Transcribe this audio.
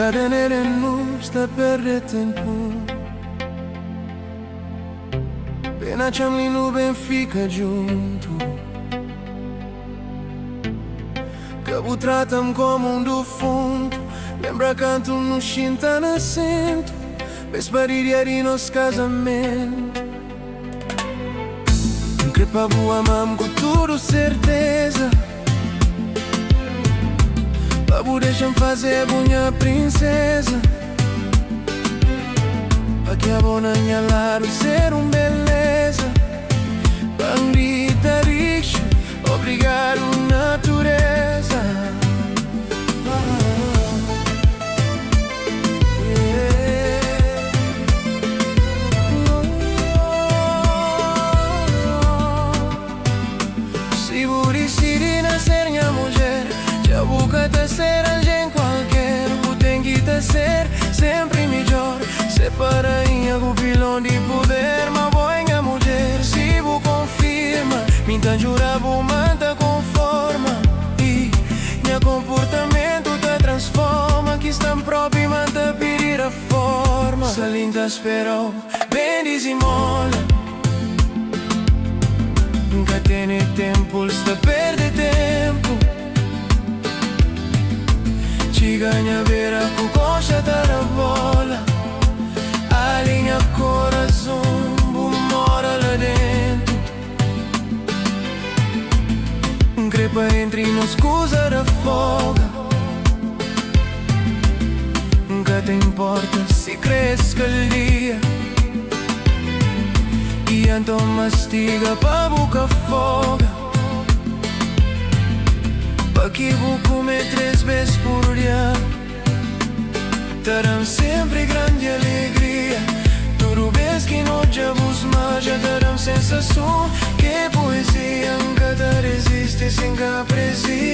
Cadenere nusta perde tempo. Pena ce-am linu ben fica junto, că tratăm como um defunto. Lembra canto no chinta na sento, vesparia di nos casamento. Crepa boa mam com tudo certeza, Babu deixa-me fazer bunha princesa, pa que a bona nhalar o ser beleza. Bandita rixa, obrigado natureza. Se vou decidir nascer minha mulher, já vou ser alguém qualquer. Vou ter que ser sempre melhor. Separa em algum pilão de poder, mas vou em a mulher. Se vou confirma, minta jura vou manta conforma. E meu comportamento te transforma, que está próprio manta pedir a forma. Se linda esperou, bem desenmola. Nunca tem tempo, está perde tempo. Ci ganha ver a cococha dar a bola. Alinha coração, mora lá dentro. Crepa entre nos coisa da folga. Nunca te importa se cresce o dia. E então mastiga pa boca folga, pa que vou comer 3 vezes por dia. Terão sempre grande alegria. Tudo vez que não já vos maja, terão sensação que poesia nunca te resiste sem que precisa.